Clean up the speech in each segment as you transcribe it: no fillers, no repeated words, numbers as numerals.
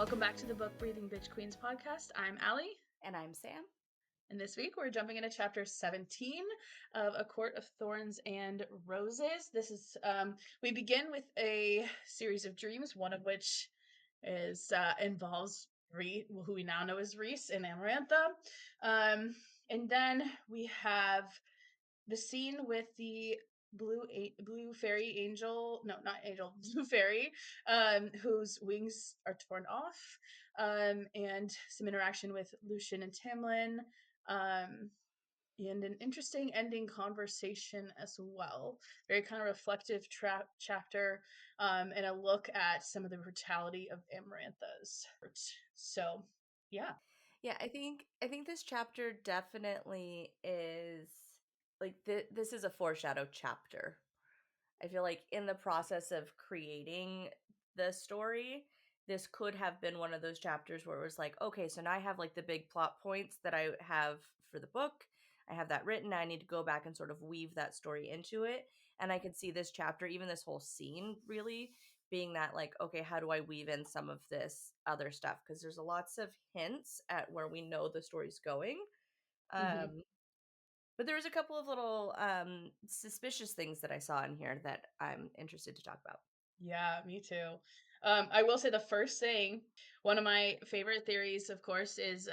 Welcome back to the Book Breathing Bitch Queens podcast. I'm Allie. And I'm Sam. And this week we're jumping into chapter 17 of A Court of Thorns and Roses. This is, we begin with a series of dreams, one of which is involves Rhys, who we now know as Rhys and Amarantha. And then we have the scene with the blue fairy angel, no, not angel, blue fairy, whose wings are torn off, and some interaction with Lucien and Tamlin, and an interesting ending conversation as well. Very kind of reflective chapter, and a look at some of the brutality of Amarantha's hurt. So, yeah. Yeah, I think this chapter definitely is like this is a foreshadow chapter. I feel like in the process of creating the story, this could have been one of those chapters where it was like, okay, so now I have like the big plot points that I have for the book. I have that written. I need to go back and sort of weave that story into it. And I could see this chapter, even this whole scene, really being that like, okay, how do I weave in some of this other stuff? Because there's lots of hints at where we know the story's going. But there was a couple of little suspicious things that I saw in here that I'm interested to talk about. Yeah, me too. I will say the first thing, one of my favorite theories, of course, is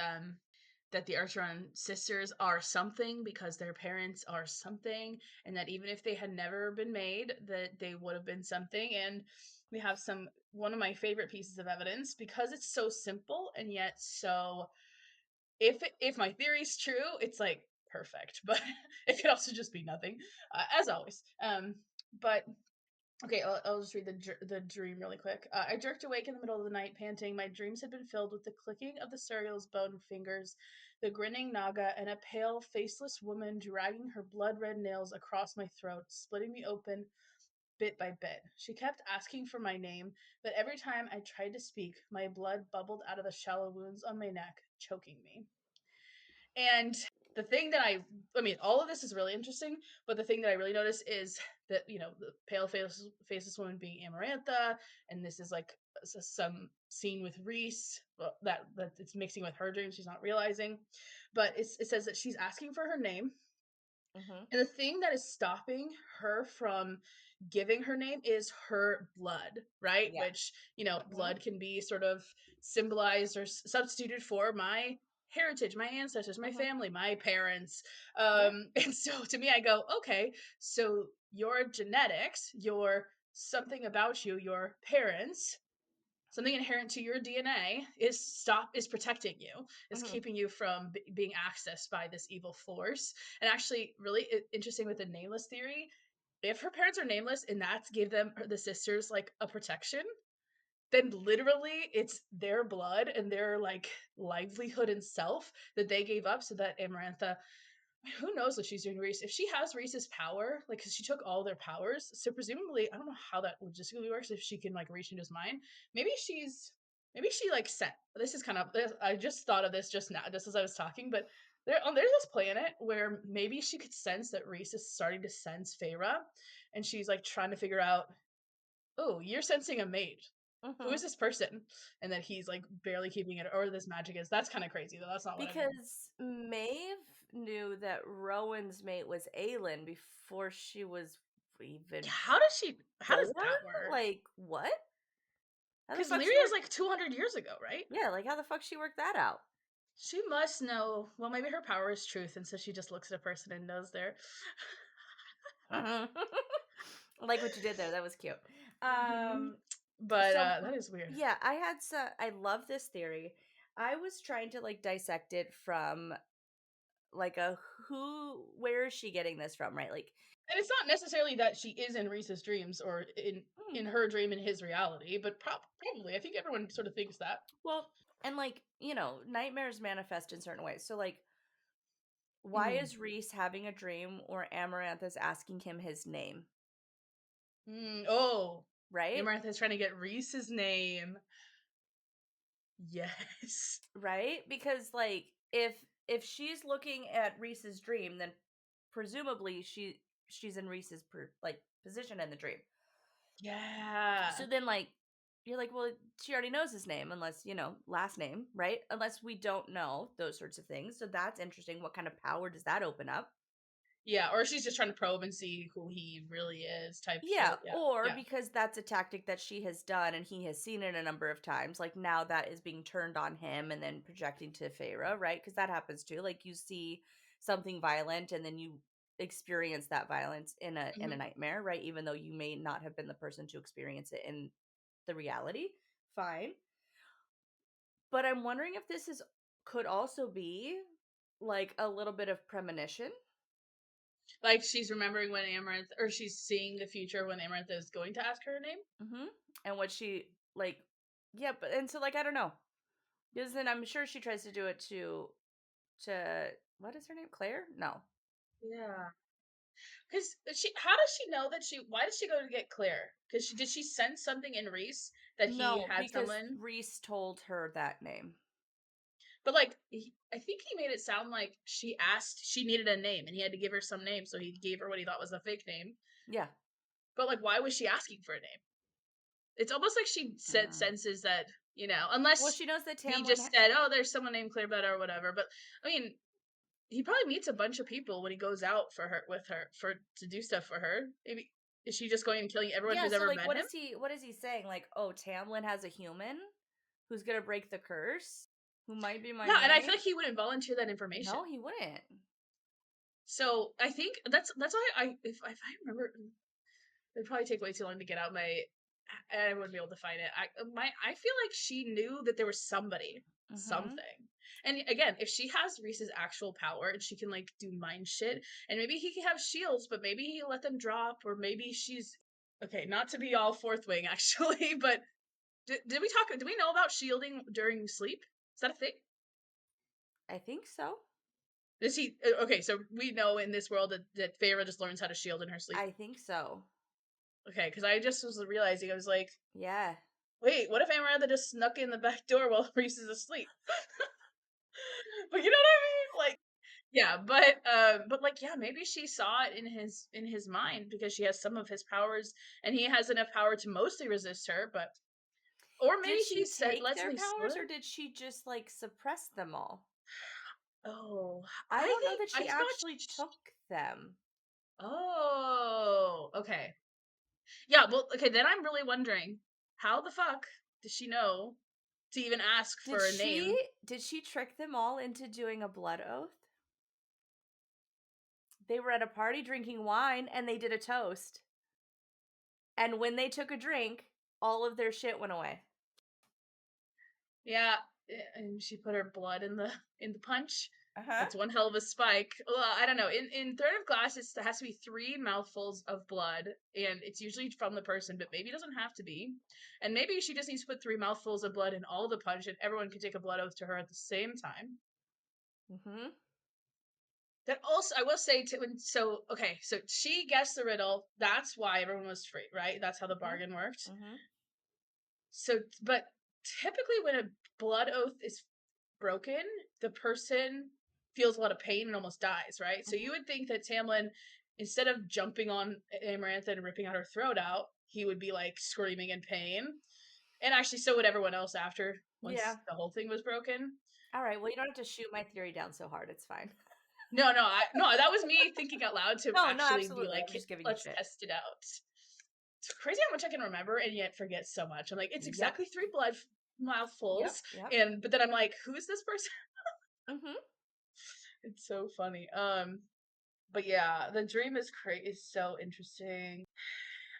that the Archeron sisters are something because their parents are something, and that even if they had never been made, that they would have been something. And we have one of my favorite pieces of evidence, because it's so simple and yet so, if my theory's true, it's like perfect, but it could also just be nothing, as always. But okay, I'll just read the dream really quick. I jerked awake in the middle of the night, panting. My dreams had been filled with the clicking of the Suriel's bone fingers, the grinning Naga, and a pale, faceless woman dragging her blood-red nails across my throat, splitting me open bit by bit. She kept asking for my name, but every time I tried to speak, my blood bubbled out of the shallow wounds on my neck, choking me. And the thing that I mean, all of this is really interesting, but the thing that I really notice is that, the pale faceless woman being Amarantha, and this is like some scene with Rhys that it's mixing with her dreams, she's not realizing. But it says that she's asking for her name. Mm-hmm. And the thing that is stopping her from giving her name is her blood, right? Yeah. Which, blood can be sort of symbolized or substituted for my heritage, my ancestors, my family, my parents. And so to me, I go, okay, so your genetics, your something about you, your parents, something inherent to your DNA is protecting you, is keeping you from being accessed by this evil force. And actually, really interesting with the nameless theory, if her parents are nameless and that's gave them, the sisters, like a protection, then literally it's their blood and their like livelihood and self that they gave up so that Amarantha, who knows what she's doing to Rhys. If she has Rhys's power, like, because she took all their powers, so presumably, I don't know how that logistically works, if she can like reach into his mind. Maybe she like sent, this is kind of, I just thought of this just now, just as I was talking, but there's this planet where maybe she could sense that Rhys is starting to sense Feyre, and she's like trying to figure out, oh, you're sensing a mate. Who is this person? And that he's like barely keeping it, or this magic is. That's kind of crazy though. That's not what I mean. Because Maeve knew that Rowan's mate was Aelin before she was even How does that work? Like, what? Because Lyria is like 200 years ago, right? Yeah, like how the fuck she worked that out? She must know. Well, maybe her power is truth, and so she just looks at a person and knows they're. I like what you did there. That was cute. But that is weird. Yeah, I love this theory. I was trying to like dissect it from like where is she getting this from, right? Like, and it's not necessarily that she is in Rhys's dreams or in her dream in his reality, but probably I think everyone sort of thinks that. Well, and like, nightmares manifest in certain ways. So like, why is Rhys having a dream where Amarantha's asking him his name? Oh, right? Amarantha's trying to get Rhys's name. Yes. Right? Because like, if she's looking at Rhys's dream, then presumably she's in Rhys's position in the dream. Yeah. So then like, you're like, well, she already knows his name, unless, last name, right? Unless we don't know those sorts of things. So that's interesting. What kind of power does that open up? Yeah, or she's just trying to probe and see who he really is type Yeah, shit. Yeah. or Yeah. because that's a tactic that she has done and he has seen it a number of times. Like now that is being turned on him and then projecting to Feyre, right? Because that happens too. Like you see something violent and then you experience that violence in a Mhm. nightmare, right? Even though you may not have been the person to experience it in the reality. Fine. But I'm wondering if this is could also be like a little bit of premonition. Like she's remembering when Amarantha, or she's seeing the future when Amarantha is going to ask her name. Mm-hmm. And what she like, yeah, but and so like I don't know. Because then I'm sure she tries to do it to what is her name? Clare? No. Yeah. Because how does she know that why did she go to get Claire? Because did she sense something in Rhys that he No, had because someone? Rhys told her that name. But like, I think he made it sound like she asked, she needed a name and he had to give her some name. So he gave her what he thought was a fake name. Yeah. But like, why was she asking for a name? It's almost like she said Uh, senses that, well, unless she knows that he Tamlin. just said, oh, there's someone named Claire Beta or whatever. But I mean, he probably meets a bunch of people when he goes out with her to do stuff for her. Maybe is she just going and killing everyone Yeah. who's So ever like, met what him? is he? What is he saying? Like, oh, Tamlin has a human who's gonna break the curse, who might be my Yeah, and I feel name. like he wouldn't volunteer that information. No, he wouldn't. So I think that's why if I remember, it'd probably take way too long to get out my. I wouldn't be able to find it. I feel like she knew that there was Mm-hmm. something. And again, if she has Rhys's actual power and she can like do mind shit, and maybe he can have shields, but maybe he let them drop, or maybe she's okay. Not to be all fourth wing, actually, but did we talk? Do we know about shielding during sleep? Is that a thing? I think so. Does he? Okay, so we know in this world that Feyre just learns how to shield in her sleep. I think so. Okay, because I just was realizing I was like, Yeah. wait, what if Amarantha just snuck in the back door while Rhys is asleep? But you know what I mean? Like, yeah, but like, yeah, maybe she saw it in his mind because she has some of his powers, and he has enough power to mostly resist her. But or maybe Did she he said take their Leslie powers or slid. did she just like suppress them all? Oh, I don't know that I she thought. actually took them. Oh, okay. Yeah, well, okay, then I'm really wondering how the fuck does she know to even ask Did for a she name? did she trick them all into doing a blood oath? They were at a party drinking wine and they did a toast. And when they took a drink, all of their shit went away. Yeah, and she put her blood in the punch. Uh-huh. That's one hell of a spike. Well, I don't know. In Thread of Glass, it has to be 3 mouthfuls of blood, and it's usually from the person, but maybe it doesn't have to be. And maybe she just needs to put 3 mouthfuls of blood in all the punch, and everyone can take a blood oath to her at the same time. Mm-hmm. That also, I will say, so okay, so she guessed the riddle. That's why everyone was free, right? That's how the bargain worked. Mm-hmm. Mm-hmm. So, but typically, when a blood oath is broken, the person feels a lot of pain and almost dies, right? So Mm-hmm. you would think that Tamlin, instead of jumping on Amarantha and ripping out her throat out, he would be like screaming in pain. And actually, so would everyone else after Yeah. once the whole thing was broken. All right. Well, you don't have to shoot my theory down so hard. It's fine. No, no, that was me thinking out loud to No, no, actually be absolutely. like, I'm just giving you let's shit. test it out. It's crazy how much I can remember and yet forget so much. I'm like, it's Yep. exactly 3 blood Yep. mouthfuls, Yep. but then I'm like, who is this person? Mm-hmm. It's so funny. But yeah, the dream is so interesting,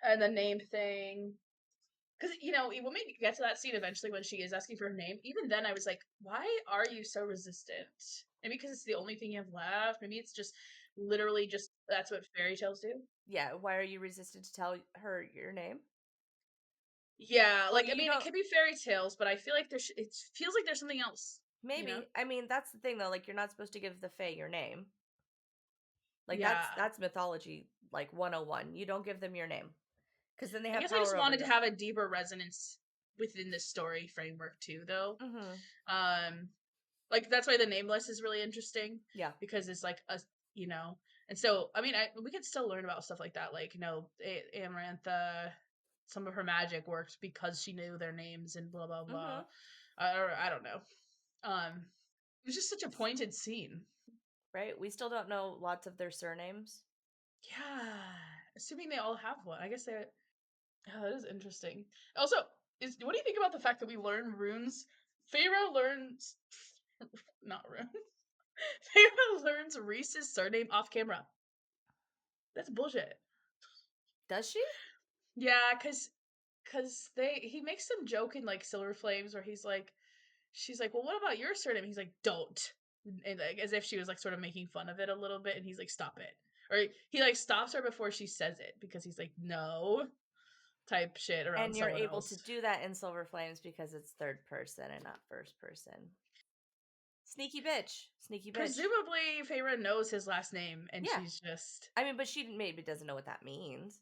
and the name thing. Because when we get to that scene eventually, when she is asking for her name, even then I was like, why are you so resistant? Maybe because it's the only thing you have left. Maybe it's just literally just that's what fairy tales do. Yeah. Why are you resistant to tell her your name? Yeah, Well, like I you mean, it don't. could be fairy tales, but I feel like it feels like there's something else. You know? Maybe. I mean, that's the thing though. Like, you're not supposed to give the Fae your name. Like, Yeah. that's mythology, like 101. You don't give them your name because then they I have guess I just power over wanted to you. have a deeper resonance within the story framework too, though. Mm-hmm. Um, like that's why the nameless is really interesting Yeah. because it's like a you know and so I mean we could still learn about stuff like that like Amarantha some of her magic worked because she knew their names and blah blah blah. Mhm. I don't know. It was just such a pointed scene. Right? We still don't know lots of their surnames. Yeah, assuming they all have one. I guess they. Yeah, that is interesting. Also, what do you think about the fact that we learn runes? Feyre learns, not runes. Feyre learns Rhys's surname off camera. That's bullshit. Does she? Yeah, cause he makes some joke in like Silver Flames where she's like, well, what about your surname? He's like, don't, and like as if she was like sort of making fun of it a little bit, and he's like, stop it, or he like stops her before she says it because he's like, no, type shit around And you're someone able to else. do that in Silver Flames because it's third person and not first person. Sneaky bitch. Sneaky bitch. Presumably, Feyre knows his last name, and Yeah. she's just. I mean, but she maybe doesn't know what that means.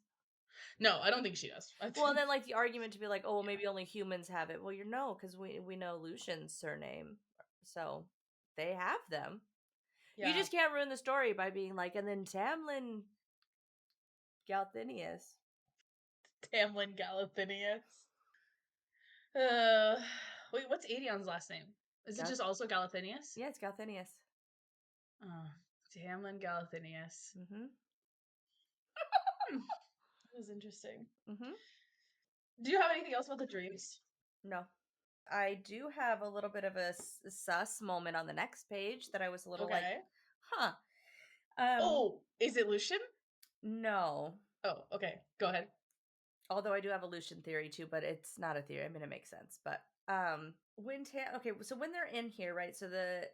No, I don't think she does. Well, then like the argument to be like, oh, well, maybe only humans have it. Well, you know, because we know Lucian's surname, so they have them. You Yeah. just can't ruin the story by being like, and then Tamlin Galthinius. Tamlin Galathinius. Wait, what's Aedion's last name? Is it just also Galathinius? Yeah, it's Galthinius. Oh, Tamlin Galathinius. Mm-hmm. That was interesting. Mm-hmm. Do you have anything else about the dreams? No. I do have a little bit of a sus moment on the next page that I was a little like, huh. Oh, is it Lucien? No. Oh, okay. Go ahead. Although I do have a Lucien theory too, but it's not a theory. I mean, it makes sense. But when so when they're in here, right? So the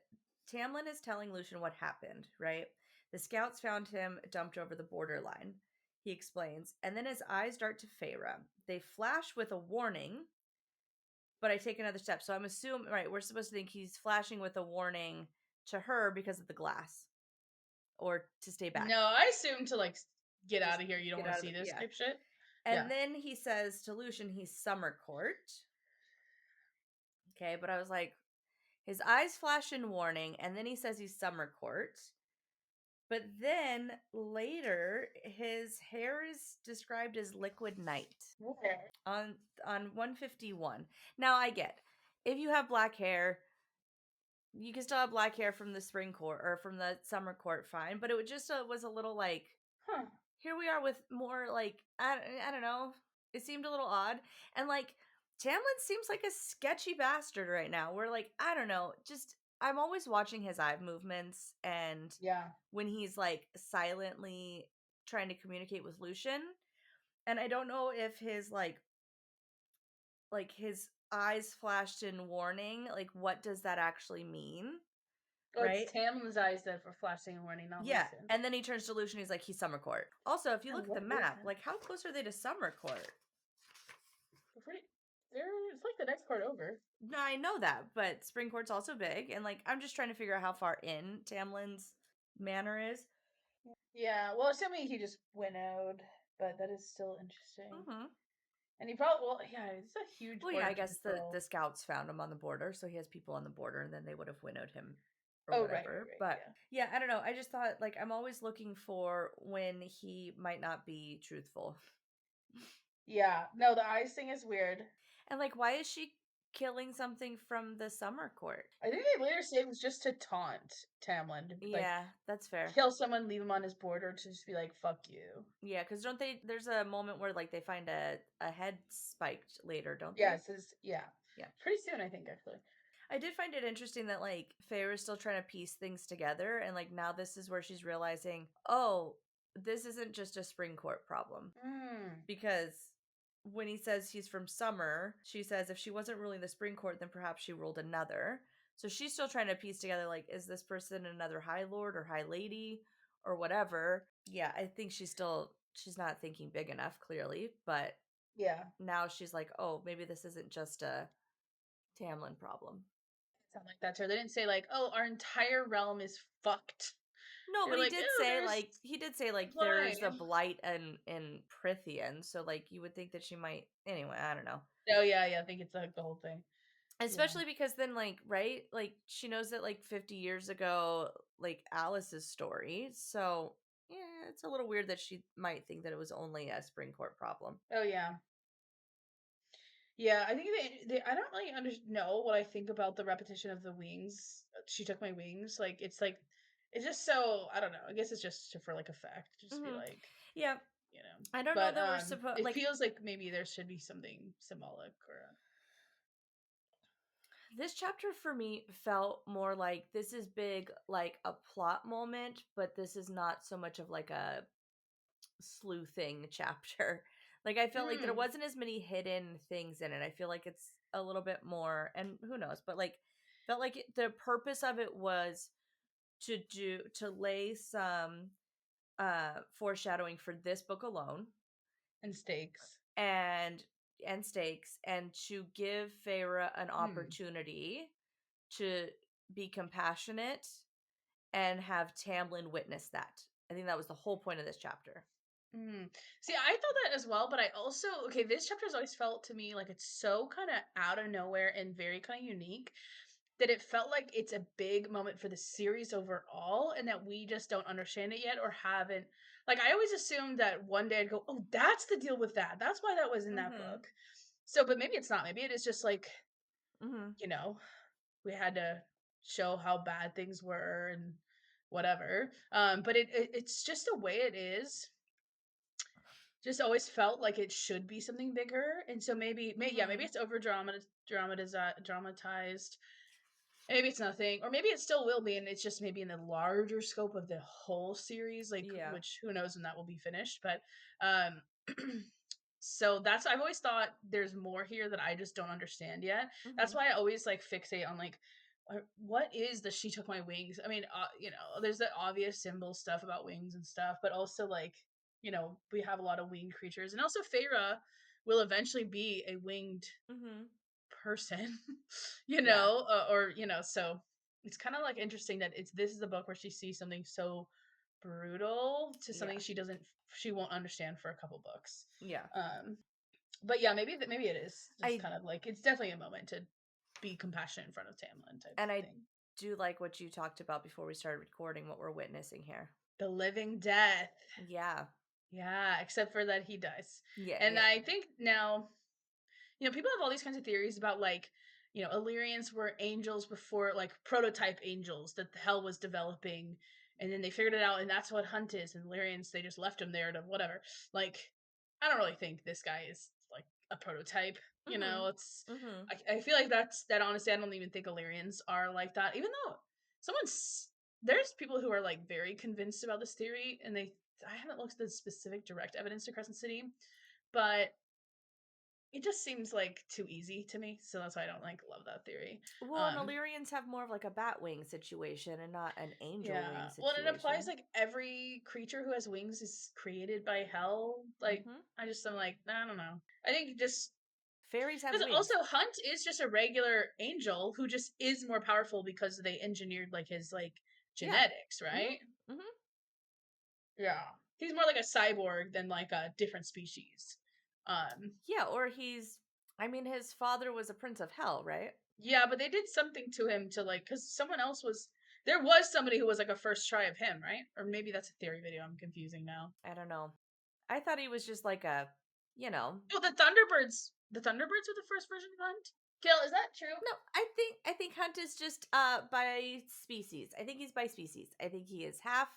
Tamlin is telling Lucien what happened, right? The scouts found him dumped over the borderline. He explains, and then his eyes dart to Feyre. They flash with a warning, but I take another step. So I'm assuming, right? We're supposed to think he's flashing with a warning to her because of the glass, or to stay back. No, I assume to like get out of here. You don't want to see this type shit. And then he says to Lucien, he's Summer Court. Okay, but I was like, his eyes flash in warning, and then he says he's Summer Court. But then later, his hair is described as liquid night. Okay. On 151. Now I get, if you have black hair, you can still have black hair from the spring court or from the summer court, fine. But it just was a little like, here we are with more like, I don't know. It seemed a little odd. And like, Tamlin seems like a sketchy bastard right now. We're like, I don't know. Just, I'm always watching his eye movements. And when he's like silently trying to communicate with Lucien. And I don't know if his like his eyes flashed in warning. Like, what does that actually mean? Well, right? It's Tamlin's eyes that were flashing and warning, not Lucien. And then he turns to Lucien. He's like, he's Summer Court. Also, if you look at the map, like, how close are they to Summer Court? It's like the next court over. No, I know that, but Spring Court's also big, and like, I'm just trying to figure out how far in Tamlin's manor is. Yeah, well, assuming he just winnowed, but that is still interesting. Mm-hmm. And he probably, it's a huge. Well, yeah, I guess the scouts found him on the border, so he has people on the border, and then they would have winnowed him or whatever. Right, but yeah, I don't know. I just thought, like, I'm always looking for when he might not be truthful. Yeah, no, the eyes thing is weird. And like, why is she killing something from the Summer Court? I think they later say it was just to taunt Tamlin. Yeah, that's fair. Kill someone, leave him on his border to just be like, fuck you. Yeah, because don't they, there's a moment where like they find a head spiked later, don't they? Yeah, it says, yeah. Pretty soon, I think, actually. I did find it interesting that like Feyre is still trying to piece things together, and like now this is where she's realizing, oh, this isn't just a Spring Court problem. Because when he says he's from Summer, she says if she wasn't ruling the Spring Court, then perhaps she ruled another. So she's still trying to piece together, like, is this person another High Lord or High Lady or whatever? Yeah, I think she's not thinking big enough, clearly. But yeah, now she's like, oh, maybe this isn't just a Tamlin problem. Sound like that to her. They didn't say like, oh, our entire realm is fucked. No, but he did say like there's a blight in Prithian, so like you would think that she might. Anyway, I don't know. Oh yeah, I think it's like the whole thing. Especially because then like, right, like she knows that like 50 years ago, like Alice's story. So yeah, it's a little weird that she might think that it was only a Spring Court problem. Oh yeah. Yeah, I think I don't really know what I think about the repetition of the wings. She took my wings. Like it's just so, I don't know. I guess it's just for like effect, just be Mm-hmm. like, Yeah, you know. I don't know But that we're supposed it like feels like maybe there should be something symbolic or this chapter for me felt more like this is big, like a plot moment, but this is not so much of like a sleuthing chapter. Like I felt like there Mm, wasn't as many hidden things in it. I feel like it's a little bit more, and who knows, but like felt like the purpose of it was to lay some foreshadowing for this book alone and stakes. and stakes and to give Feyre an Hmm. opportunity to be compassionate and have Tamlin witness that. I think that was the whole point of this chapter. Mm. See, I thought that as well, but I also, okay, this chapter's always felt to me like it's so kind of out of nowhere and very kind of unique that it felt like it's a big moment for the series overall and that we just don't understand it yet or haven't. Like, I always assumed that one day I'd go, oh, that's the deal with that. That's why that was in that Mm-hmm. book. So, but maybe it's not. Maybe it is just like, Mm-hmm. you know, we had to show how bad things were and whatever. But it's just the way it is just always felt like it should be something bigger, and so maybe Mm-hmm. it's over dramatized. Maybe it's nothing, or maybe it still will be, and it's just maybe in the larger scope of the whole series, like Yeah. which who knows when that will be finished. But um, so that's I've always thought there's more here that I just don't understand yet. Mm-hmm. That's why I always like fixate on like what is the she took my wings. I mean, there's that obvious symbol stuff about wings and stuff, but also like we have a lot of winged creatures, and also Feyre will eventually be a winged Mm-hmm. person, Yeah. or so it's kind of like interesting that this is a book where she sees something so brutal to Yeah. something she won't understand for a couple books. Yeah. um but yeah, maybe it is just I kind of like it's definitely a moment to be compassionate in front of Tamlin type and I thing. do like what you talked about before we started recording, what we're witnessing here. The living death. Yeah. Yeah, except for that he dies. Yeah. And Yeah. I think now, people have all these kinds of theories about like, Illyrians were angels before, like prototype angels that the hell was developing, and then they figured it out, and that's what Hunt is. And Illyrians, they just left him there to whatever. Like, I don't really think this guy is like a prototype. Mm-hmm. It's Mm-hmm. I feel like that honestly, I don't even think Illyrians are like that. Even though there's people who are like very convinced about this theory, and I haven't looked at the specific direct evidence to Crescent City, but it just seems like too easy to me, so that's why I don't like love that theory. Well, and Um, Illyrians have more of like a bat wing situation and not an angel wing yeah. Well, and it applies situation. like every creature who has wings is created by hell. Like, Mm-hmm. I just am like, I don't know. I think just Fairies have because also wings. Hunt is just a regular angel who just is more powerful because they engineered like his like Yeah. genetics, right? Mm-hmm. Mm-hmm. Yeah. He's more like a cyborg than like a different species. Um, Yeah, or I mean, his father was a prince of hell, right? Yeah, but they did something to him to like, because there was somebody who was like a first try of him, right? Or maybe that's a theory video. I'm confusing now. I don't know. I thought he was just like a, you know. Oh, the Thunderbirds were the first version of Hunt. Kill, is that true? No, I think Hunt is just by species. I think he's by species. I think he is half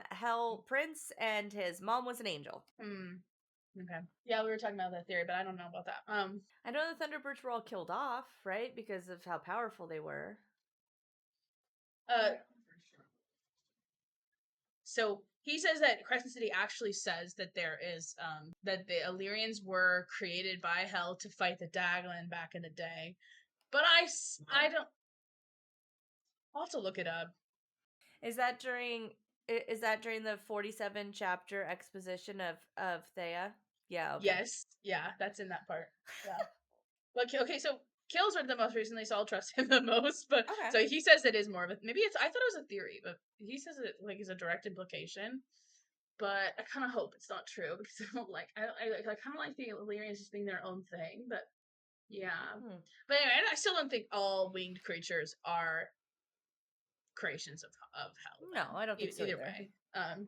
hell prince and his mom was an angel. Hmm. Okay. Yeah, we were talking about that theory, but I don't know about that. I know the Thunderbirds were all killed off, right? Because of how powerful they were. Uh, so he says that Crescent City actually says that there is that the Illyrians were created by Hell to fight the Daglan back in the day, but I don't. I'll have to look it up. Is that during the 47 chapter exposition of Thea? Yeah, okay. Yes, yeah, that's in that part. Yeah. But okay, so Kill's read the most recently, so I'll trust him the most. But Okay. so he says it is more of a maybe it's I thought it was a theory, but he says it like is a direct implication. But I kind of hope it's not true because I don't like I kind of like the Illyrians just being their own thing. But yeah, Hmm. but anyway, I still don't think all winged creatures are creations of hell. No, Then I don't think so either either. way,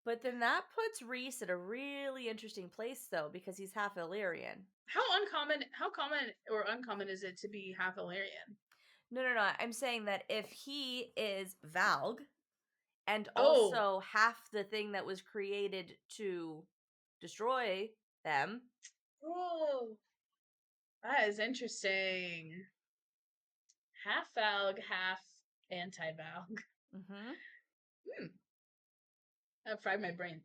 But then that puts Rhys at a really interesting place, though, because he's half Illyrian. How common or uncommon is it to be half Illyrian? No, I'm saying that if he is Valg and Oh, also half the thing that was created to destroy them. oh, that is interesting. Half Valg, half anti-Valg. Mm-hmm. Hmm. That fried my brain.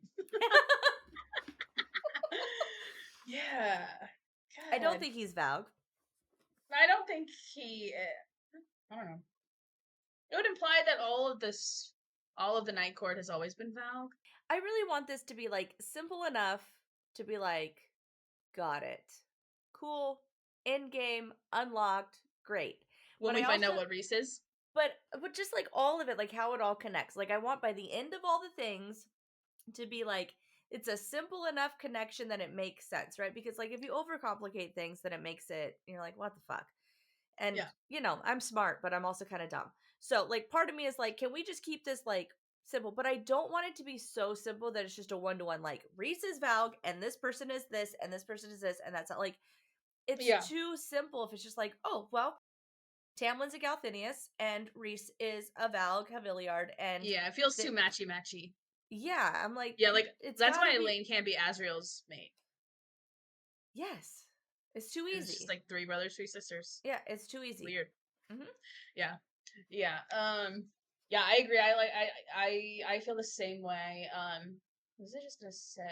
Yeah. I don't God. think he's Valg. I don't think he. I don't know. It would imply that all of the Night Court has always been Valg. I really want this to be like simple enough to be like, got it. Cool. End game, unlocked, great. When But we I find also out what Rhys is. but just like all of it, like how it all connects. Like I want by the end of all the things to be like it's a simple enough connection that it makes sense, right? Because like if you overcomplicate things, then it makes it you're like, what the fuck? And Yeah. I'm smart, but I'm also kind of dumb. So like part of me is like, can we just keep this like simple? But I don't want it to be so simple that it's just a one-to-one, like Rhys is Valg and this person is this and this person is this, and that's not like it's Yeah. too simple if it's just like, oh well, Tamlin's a Galthinius and Rhys is a Valg Haviliard, and Yeah. It feels too the, matchy. yeah, I'm like, Yeah. Like it's that's gotta why be, Elaine can't be Azriel's mate. yes, it's too It's just easy. like three brothers, three sisters. Yeah, it's too easy. Weird. Mm-hmm. Yeah. Yeah. Yeah, I agree. I feel the same way. What was I just gonna say?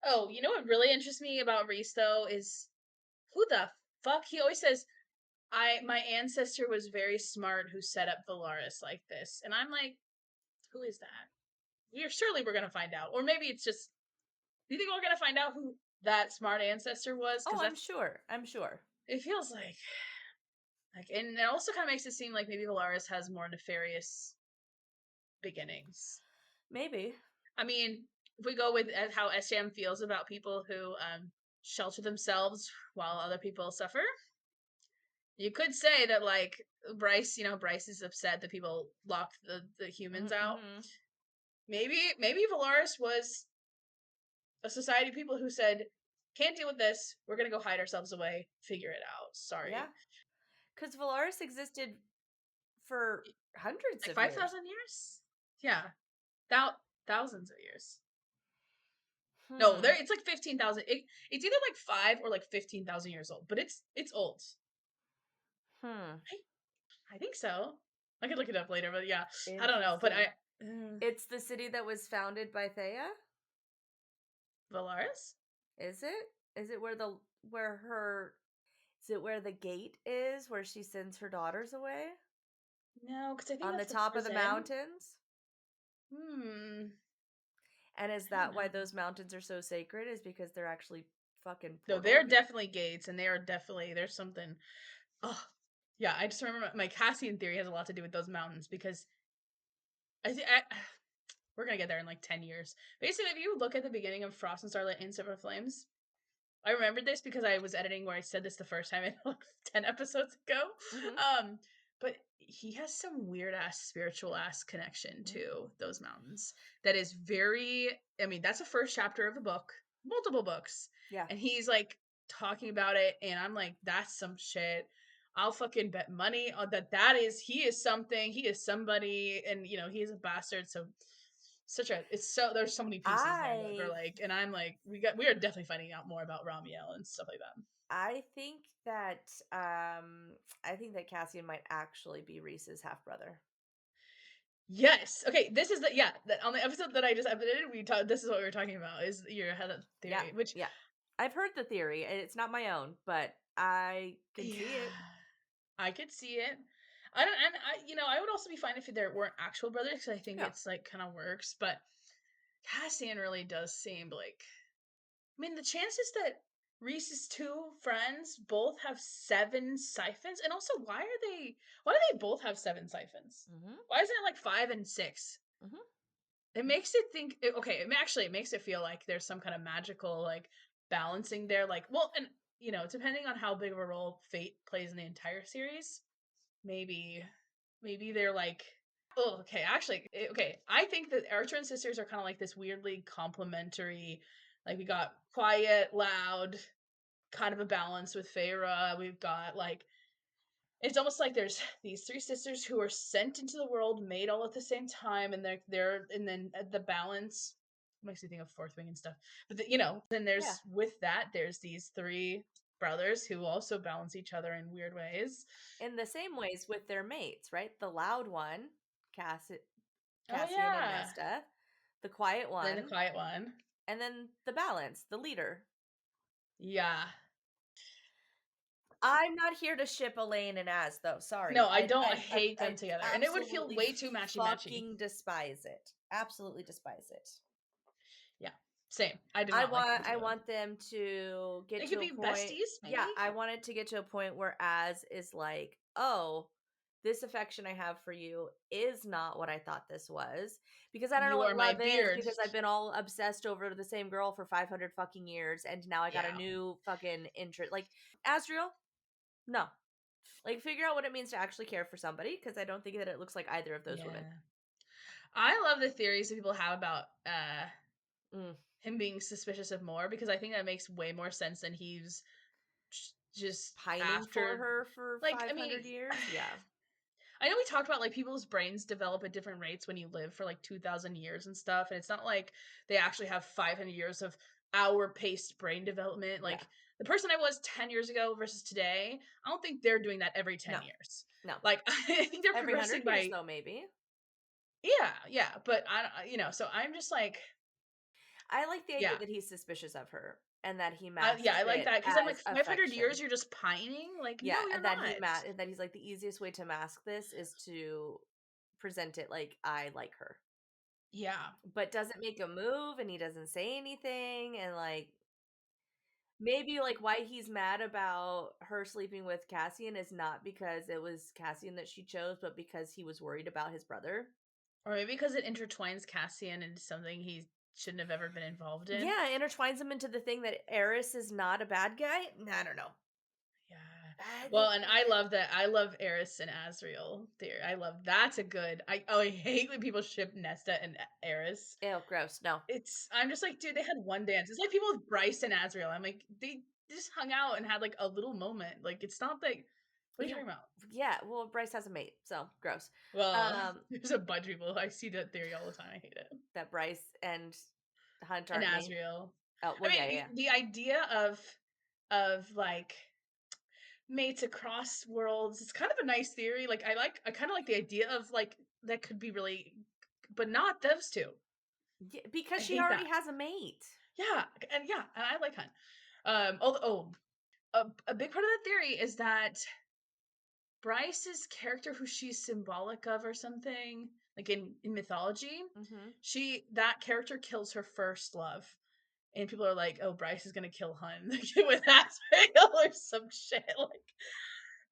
Oh, you know what really interests me about Rhys though is who the fuck he always says my ancestor was very smart who set up Velaris like this. And I'm like, who is that? We're gonna find out. Or maybe it's just do you think we're gonna find out who that smart ancestor was? Oh, Because I'm that's sure. I'm sure. it feels like and it also kind of makes it seem like maybe Velaris has more nefarious beginnings. Maybe. I mean, if we go with how SJM feels about people who shelter themselves while other people suffer, you could say that like Bryce is upset that people locked the humans out. Mm-hmm. Maybe Valaris was a society of people who said, "Can't deal with this. We're gonna go hide ourselves away. Figure it out. Yeah. Sorry." Because Velaris existed for hundreds Like of years. 5,000 years? Yeah, Thou- thousands of years. No, Hmm. there it's like 15,000. It's either like 5 or like 15,000 years old, but it's old. Hmm. I think so. I could look it up later, but yeah, I don't know. But Interesting. I It's the city that was founded by Thea? Valaris? Is it? Is it where her is it where the gate is where she sends her daughters away? No, because I think On the that's the top of the prison. mountains? Hmm. And is I don't that why know. those mountains are so sacred? Is because they're actually fucking No, portal? they're definitely gates, and they are definitely there's something. Oh, yeah. I just remember my Cassian theory has a lot to do with those mountains because I think we're gonna get there in like 10 years. Basically, if you look at the beginning of Frost and Starlight in Silver Flames, I remembered this because I was editing where I said this the first time like 10 episodes ago. Mm-hmm. But he has some weird ass spiritual ass connection Mm-hmm. to those mountains that is very. I mean, that's the first chapter of the book, multiple books, Yeah. and he's like talking about it, and I'm like, that's some shit. I'll fucking bet money on that is he is something, he is somebody, and he is a bastard. So it's so there's so many pieces there that are I like, and I'm like, we are definitely finding out more about Ramiel and stuff like that. I think that I think that Cassian might actually be Rhys's half brother. Yes. Okay. This is on the episode that I just edited. We talked. This is what we were talking about. Is your head Yeah, theory? Which yeah. I've heard the theory, and it's not my own, but I can yeah, see it. I could see it. I don't, and I would also be fine if there weren't actual brothers because I think Yeah. it's like kind of works. But Cassian really does seem like. I mean, the chances that Rhys's two friends both have 7 siphons, and also why do they both have 7 siphons? Mm-hmm. Why isn't it like 5 and 6? Mm-hmm. It makes it think. Okay, it makes it feel like there's some kind of magical like balancing there. Like, well, and depending on how big of a role fate plays in the entire series, maybe, maybe they're like. Oh, okay. Actually, okay. I think that Archer and Sisters are kind of like this weirdly complementary. Like we got quiet, loud, kind of a balance with Feyre. We've got like it's almost like there's these three sisters who are sent into the world, made all at the same time, and they're and then the balance makes me think of Fourth Wing and stuff. But then there's with that there's these three brothers who also balance each other in weird ways. In the same ways with their mates, right? The loud one, Cassian Oh and yeah. Nesta, the quiet Then the one, quiet one. and then the balance, the leader. Yeah. I'm not here to ship Elaine and Az, though. Sorry. No, I don't. I hate them together. And it would feel absolutely way too matchy-matchy. Fucking despise it. Absolutely despise it. Yeah. Same. I do not I want them to get They to could a be point. besties, maybe? Yeah, I want it to get to a point where Az is like, oh, this affection I have for you is not what I thought this was. Because I don't know You what are my love is, beard. because I've been all obsessed over the same girl for 500 fucking years, and now I got a Yeah. new fucking interest. Like, Azriel? No. Like, figure out what it means to actually care for somebody, because I don't think that it looks like either of those women. I love the theories that people have about him being suspicious of more, because I think that makes way more sense than he's just pining for her for like 500 years. Yeah. I know we talked about like people's brains develop at different rates when you live for like 2,000 years and stuff, and it's not like they actually have 500 years of hour-paced brain development. Like the person I was 10 years ago versus today, I don't think they're doing that every 10 years. No. Like I think they're every progressing 100 years, by though, maybe. Yeah, but so I'm just like I like the idea that he's suspicious of her and that he masks I like that, because I'm like 500 affection. years you're just pining, like no, you're and that not. that he's like, the easiest way to mask this is to present it like I like her. Yeah. But doesn't make a move, and he doesn't say anything, and like maybe like why he's mad about her sleeping with Cassian is not because it was Cassian that she chose, but because he was worried about his brother. Or maybe because it intertwines Cassian into something he shouldn't have ever been involved in. Yeah, it intertwines him into the thing that Eris is not a bad guy. I don't know. Yeah. Well, and I love that. I love Eris and Azriel theory. I love that's a good. I hate when people ship Nesta and Eris. Ew, gross. No. I'm just like, dude, they had one dance. It's like people with Bryce and Azriel. I'm like, they just hung out and had like a little moment. Like, it's not like, what are you talking about? Yeah, well, Bryce has a mate, so gross. Well, there's a bunch of people. I see that theory all the time. I hate it. That Bryce and Hunt and aren't Azriel. Oh, well, I mean, the idea of like mates across worlds, it's kind of a nice theory. Like I kind of like the idea of like that could be really, but not those two. Yeah, because she already has a mate. Yeah, and I like Hunt. A big part of that theory is that Bryce's character, who she's symbolic of or something, like in mythology, that character kills her first love. And people are like, oh, Bryce is going to kill Hun with Azriel or some shit. Like,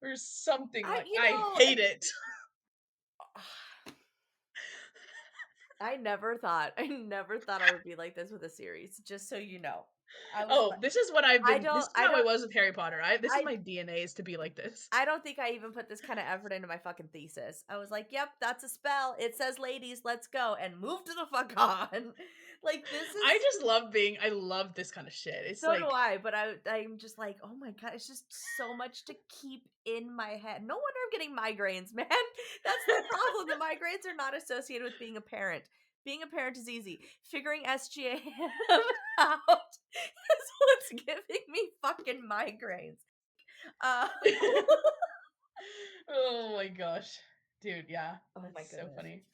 or something like I hate it. I never thought I would be like this with a series, just so you know. This is what I've been. This is how I was with Harry Potter. This is my DNA, is to be like this. I don't think I even put this kind of effort into my fucking thesis. I was like, yep, that's a spell. It says ladies, let's go, and move to the fuck on. Like, this is. I love this kind of shit. It's so do I, but I'm just like, oh my god, it's just so much to keep in my head. No wonder I'm getting migraines, man. That's the problem. The migraines are not associated with being a parent. Being a parent is easy. Figuring SGA out is what's giving me fucking migraines. Oh my gosh, dude, yeah. Oh my god, so funny.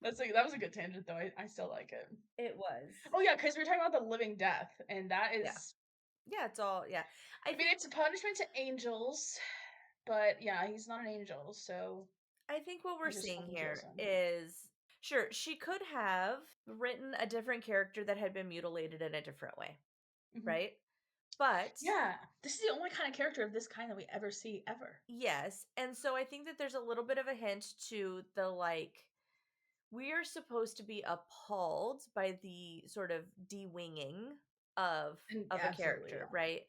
That was a good tangent, though. I still like it. It was. Oh yeah, because we were talking about the living death, and that is. Yeah, it's all. Yeah, I mean, it's a punishment to angels, but yeah, he's not an angel, so. I think what we're seeing here is, sure, she could have written a different character that had been mutilated in a different way, right? But yeah, this is the only kind of character of this kind that we ever see ever. Yes, and so I think that there's a little bit of a hint to the like, we are supposed to be appalled by the sort of de-winging of a character, right?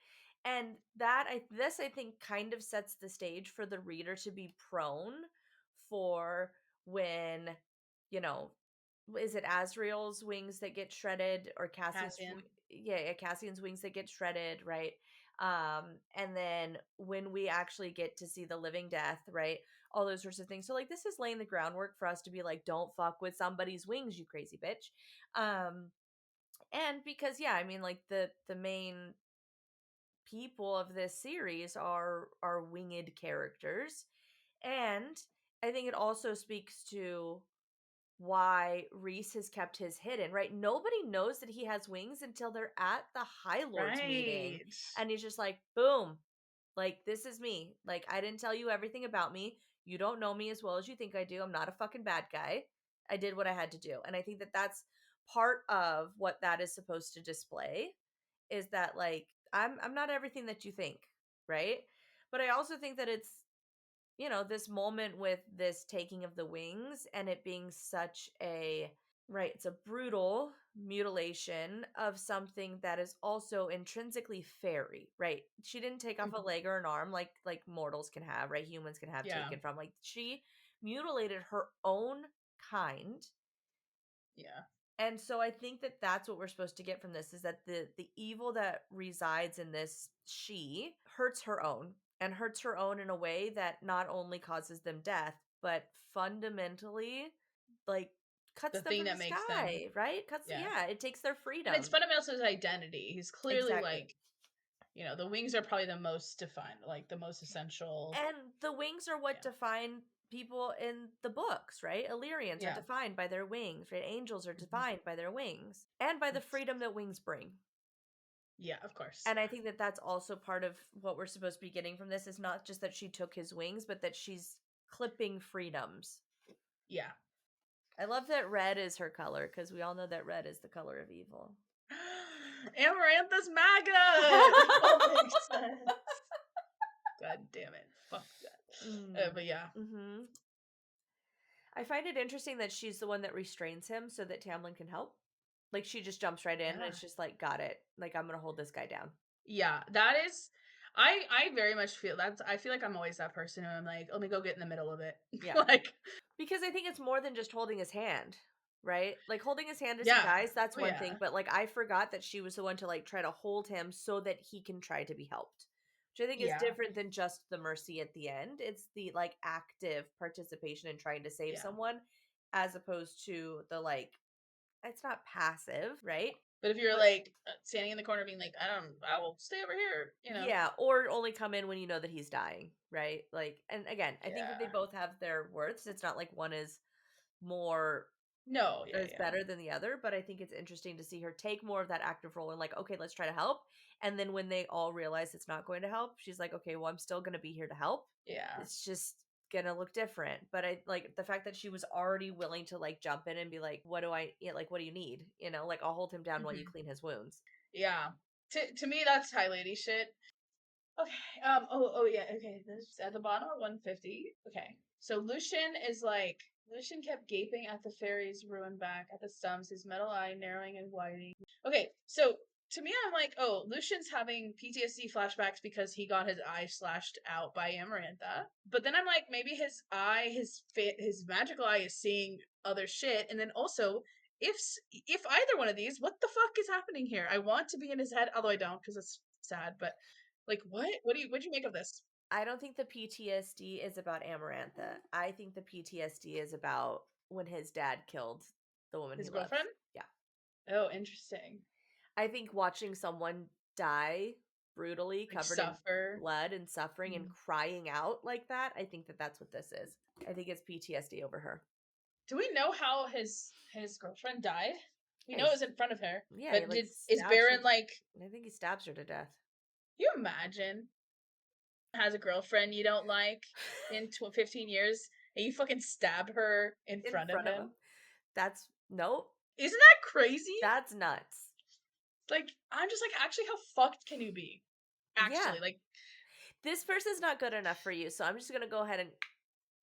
And that I think kind of sets the stage for the reader to be prone for when, is it Azriel's wings that get shredded, or Cassian? Cassian's wings that get shredded, right? And then when we actually get to see the living death, right? All those sorts of things. So like this is laying the groundwork for us to be like, don't fuck with somebody's wings, you crazy bitch. And because I mean like the main people of this series are winged characters. And I think it also speaks to why Rhys has kept his hidden, right? Nobody knows that he has wings until they're at the High Lords meeting. Right. And he's just like, boom, like, this is me. Like, I didn't tell you everything about me. You don't know me as well as you think I do. I'm not a fucking bad guy. I did what I had to do. And I think that that's part of what that is supposed to display, is that, like, I'm not everything that you think, right? But I also think that it's, this moment with this taking of the wings and it being such a, right, it's a brutal mutilation of something that is also intrinsically fairy, right? She didn't take off a leg or an arm like mortals can have, right? Humans can have taken from. Like, she mutilated her own kind. Yeah. And so I think that that's what we're supposed to get from this, is that the evil that resides in this she hurts her own, and hurts her own in a way that not only causes them death, but fundamentally, like, cuts The them thing from that the makes sky, them, right? It takes their freedom. and it's fundamental to his identity. He's clearly Exactly. like, the wings are probably the most defined, like the most essential. And the wings are what define people in the books, right? Illyrians are defined by their wings, right? Angels are defined by their wings and by the freedom that wings bring. Yeah, of course. And I think that that's also part of what we're supposed to be getting from this, is not just that she took his wings, but that she's clipping freedoms. Yeah. I love that red is her color, because we all know that red is the color of evil. Amarantha's MAGA! That makes sense. God damn it. Fuck that. But yeah. Mm-hmm. I find it interesting that she's the one that restrains him so that Tamlin can help. Like, she just jumps right in and it's just like, got it. Like, I'm going to hold this guy down. Yeah, that is... I very much feel that's... I feel like I'm always that person who I'm like, let me go get in the middle of it. Yeah. Like... Because I think it's more than just holding his hand, right? Like, holding his hand to some guys, that's one thing. But, like, I forgot that she was the one to, like, try to hold him so that he can try to be helped. Which I think is different than just the mercy at the end. It's the, like, active participation in trying to save someone, as opposed to the, like, it's not passive, right? But if you're like standing in the corner being like, I will stay over here, Yeah, or only come in when you know that he's dying, right? Like, and again, I think that they both have their worths. It's not like one is more better than the other, but I think it's interesting to see her take more of that active role and like, okay, let's try to help. And then when they all realize it's not going to help, she's like, okay, well, I'm still going to be here to help. Yeah. It's just gonna look different. But I like the fact that she was already willing to like jump in and be like, what do you need? Like, I'll hold him down while you clean his wounds. Yeah. To me, that's high lady shit. Okay. Yeah. Okay. This at the bottom of 150. Okay. So Lucien kept gaping at the fairy's ruined back, at the stumps, his metal eye narrowing and widening. Okay. So to me, I'm like, oh, Lucien's having PTSD flashbacks because he got his eye slashed out by Amarantha. But then I'm like, maybe his eye, his magical eye is seeing other shit. And then also, if either one of these, what the fuck is happening here? I want to be in his head, although I don't because it's sad. But like, what'd you make of this? I don't think the PTSD is about Amarantha. I think the PTSD is about when his dad killed the woman His he girlfriend? Loves. Yeah. Oh, interesting. I think watching someone die brutally, like covered in blood and suffering and crying out like that, I think that that's what this is. I think it's PTSD over her. Do we know how his girlfriend died? We know it was in front of her. Yeah, but is Baron like... I think he stabs her to death. Can you imagine? Has a girlfriend you don't like in 15 years and you fucking stab her in front of him? That's... Nope. Isn't that crazy? That's nuts. Like, I'm just like, actually, how fucked can you be? Actually, like... This person's not good enough for you, so I'm just gonna go ahead and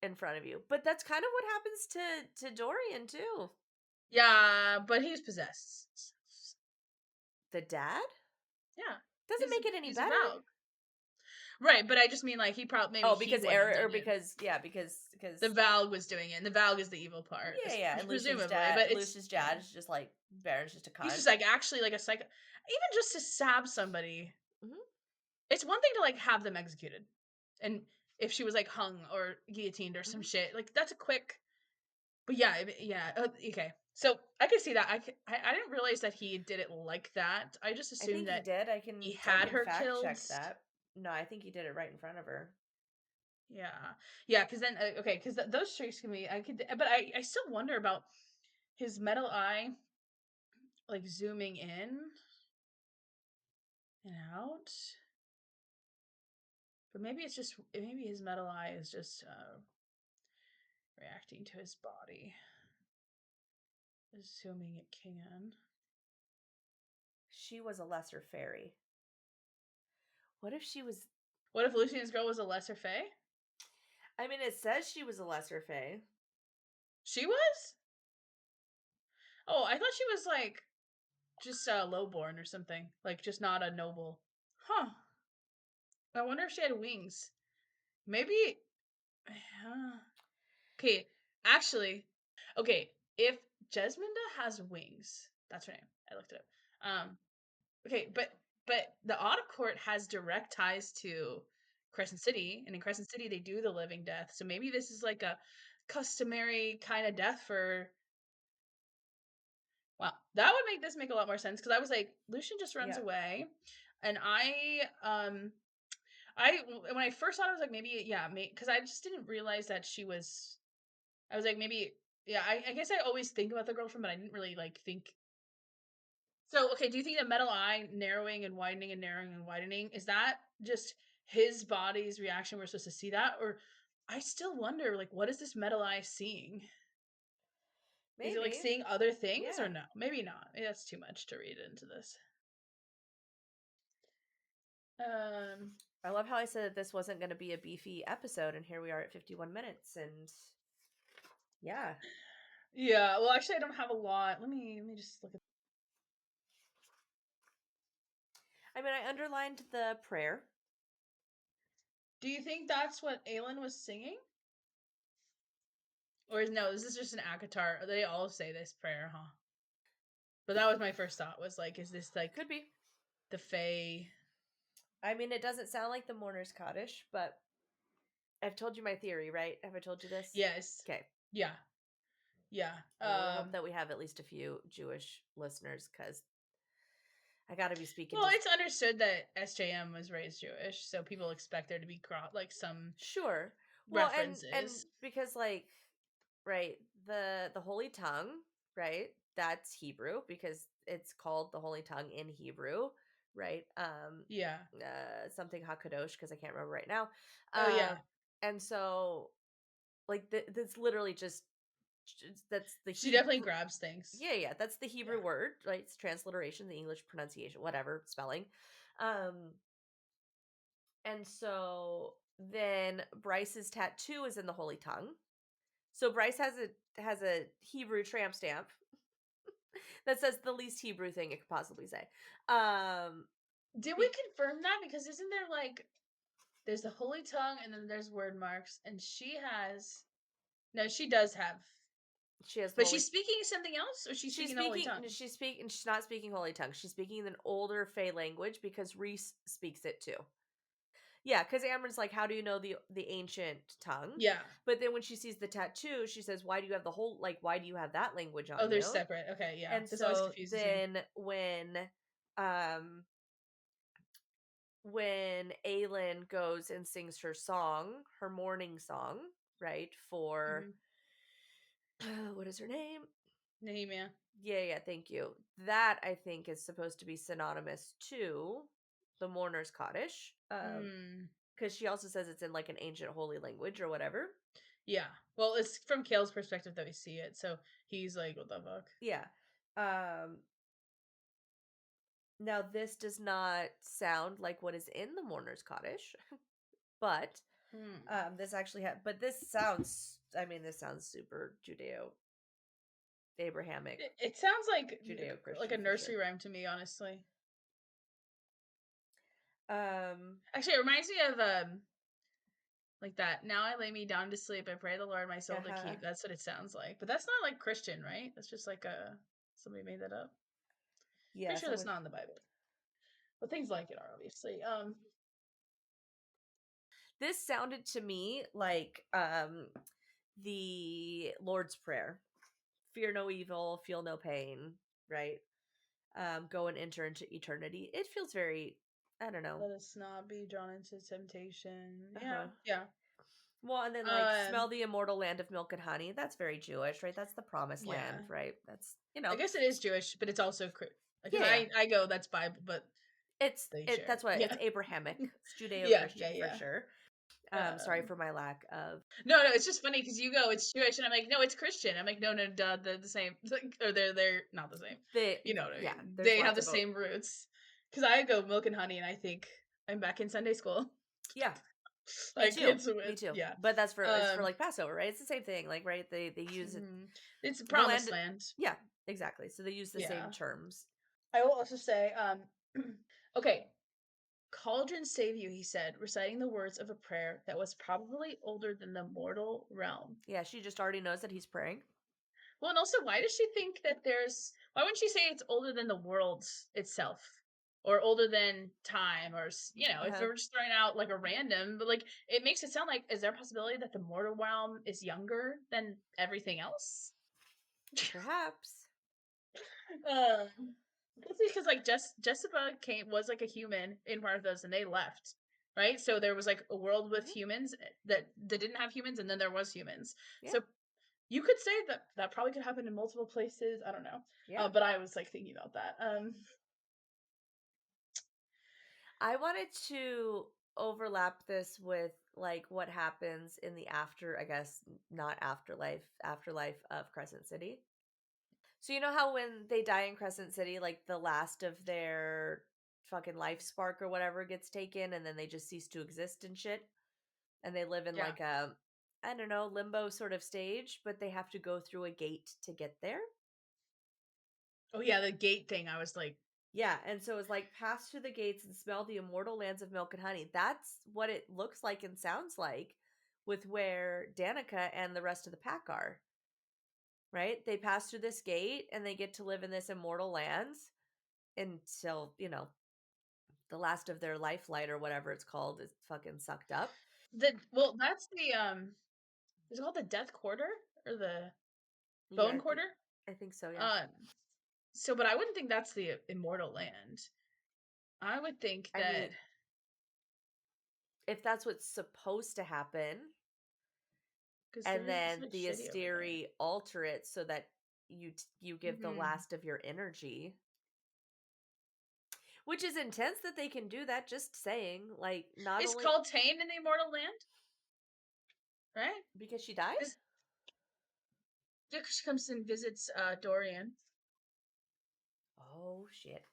in front of you. But that's kind of what happens to Dorian, too. Yeah, but he's possessed. The dad? Yeah. Doesn't make it any better. Right, but I just mean like he probably because the Valg was doing it, and the Valg is the evil part. Yeah, and presumably, but Lucian's dad is just like Baron's just a cunt. He's just like actually like a psycho. even just to stab somebody. Mhm. It's one thing to like have them executed, and if she was like hung or guillotined or some shit, like that's a quick. But yeah, okay. So I could see that. I didn't realize that he did it like that. I just I assumed think he that did. he I had can her fact killed. check that. No, I think he did it right in front of her. Yeah. Because then okay, because those streaks can be. I could, but I still wonder about his metal eye, like zooming in and out. But maybe it's just maybe his metal eye is just reacting to his body. Assuming it can. She was a lesser fairy. What if she was? What if Lucien's girl was a lesser fae? I mean, it says she was a lesser fae. She was? Oh, I thought she was like just lowborn or something. Like just not a noble. Huh. I wonder if she had wings. Maybe. Okay, actually, okay. If Jesminda has wings, that's her name. I looked it up. Okay, but the Autumn Court has direct ties to Crescent City, and in Crescent City they do the living death. So maybe this is like a customary kind of death for. Wow, that would make this make a lot more sense because I was like, Lucien just runs away, and I when I first thought I was like maybe because I just didn't realize that she was. I was like maybe I guess I always think about the girlfriend, but I didn't really like think. So okay, do you think the metal eye narrowing and widening and narrowing and widening is that just his body's reaction? We're supposed to see that, or I still wonder like what is this metal eye seeing? Maybe. Is it like seeing other things Yeah. or no? Maybe not. Maybe that's too much to read into this. I love how I said that this wasn't going to be a beefy episode, and here we are at 51 minutes, and yeah. Yeah, well, actually, I don't have a lot. Let me just look at. I mean, I underlined the prayer. Do you think that's what Aelin was singing? Or no, this is just an ACOTAR. They all say this prayer, huh? But that was my first thought. Was like, is this like could be the Fae? I mean, it doesn't sound like the mourner's cottage, but I've told you my theory, right? Have I told you this? Yes. Okay. Yeah. I hope that we have at least a few Jewish listeners, because I got to be speaking. Well, it's understood that SJM was raised Jewish, so people expect there to be like some sure. references. Well, and because like, right, the Holy Tongue, right? That's Hebrew because it's called the Holy Tongue in Hebrew, right? Something Hakadosh because I can't remember right now. And so like that's literally just that's the she definitely grabs things. Yeah, that's the Hebrew word, right? It's transliteration, the English pronunciation, whatever spelling. And so then Bryce's tattoo is in the Holy Tongue. So Bryce has a Hebrew tramp stamp that says the least Hebrew thing it could possibly say. Did we confirm that? Because isn't there like there's the Holy Tongue and then there's word marks, and she does have. She has, but she's speaking something else, or she's speaking the Holy Tongue. She's not speaking Holy Tongue. She's speaking an older Fey language because Rhys speaks it too. Yeah, because Amren's like, how do you know the ancient tongue? Yeah. But then when she sees the tattoo, she says, why do you have the whole, like, why do you have that language on you? Oh, they're separate. Okay, yeah. And this always so confuses then me. when Aelin goes and sings her song, her morning song, right, for, what is her name? Nehemia. Yeah, thank you. That, I think, is supposed to be synonymous to the mourner's cottage. Because she also says it's in, like, an ancient holy language or whatever. Yeah. Well, it's from Kale's perspective that we see it, so he's like, what the fuck? Yeah. Now, this does not sound like what is in the mourner's cottage, but this actually but this sounds, this sounds super Abrahamic. It sounds like Judeo-Christian, like a nursery rhyme to me, honestly. Actually, it reminds me of like that. Now I lay me down to sleep. I pray the Lord my soul to keep. That's what it sounds like. But that's not like Christian, right? That's just like somebody made that up. Yeah, pretty sure that's not in the Bible. things like it are obviously. This sounded to me like the Lord's Prayer. Fear no evil, feel no pain, right? Go and enter into eternity. It feels very, I don't know. Let us not be drawn into temptation. Yeah, Uh-huh. yeah. Well, and then smell the immortal land of milk and honey. That's very Jewish, right? That's the promised land, right? That's I guess it is Jewish, but it's also because I go that's Bible, but that's what it's Abrahamic. It's Judeo-Christian for sure. Sorry for my lack of. No, it's just funny because you go it's Jewish, and I'm like, no, it's Christian. I'm like, no, duh, they're the same, or they're not the same. You know what I mean? They have the same roots. Because I go milk and honey, and I think I'm back in Sunday school. Yeah. Like me too. Yeah, but that's for it's for like Passover, right? It's the same thing, like right? They use it. It's promised land. Yeah, exactly. So they use the same terms. I will also say, okay, Cauldron save you, he said, reciting the words of a prayer that was probably older than the mortal realm. Yeah, she just already knows that he's praying. Well, and also, why does she think that why wouldn't she say it's older than the world itself? Or older than time, or, if we're just throwing out, like, a random, but, like, it makes it sound like, is there a possibility that the mortal realm is younger than everything else? Perhaps. Because, like, Jessica was, like, a human in Martha's, and they left, right? So there was, like, a world with humans that didn't have humans, and then there was humans. Yeah. So you could say that probably could happen in multiple places. I don't know. Yeah. But I was, like, thinking about that. I wanted to overlap this with like what happens in the not afterlife of Crescent City. So you know how when they die in Crescent City, like the last of their fucking life spark or whatever gets taken, and then they just cease to exist and shit, and they live in like a, I don't know, limbo sort of stage, but they have to go through a gate to get there. Oh yeah, the gate thing. I was like, yeah, and so it's like pass through the gates and smell the immortal lands of milk and honey. That's what it looks like and sounds like with where Danica and the rest of the pack are. Right? They pass through this gate and they get to live in this immortal lands until, the last of their life light or whatever it's called is fucking sucked up. That's the is it called the Death Quarter or the Bone Quarter? I think so, yeah. But I wouldn't think that's the immortal land. I would think that, I mean, if that's what's supposed to happen, and then the Asteri alter it so that you give the last of your energy, which is intense that they can do that. Just saying, like, not it's called Tane in the immortal land, right? Because she died. Yeah, because she comes and visits Dorian. Oh shit!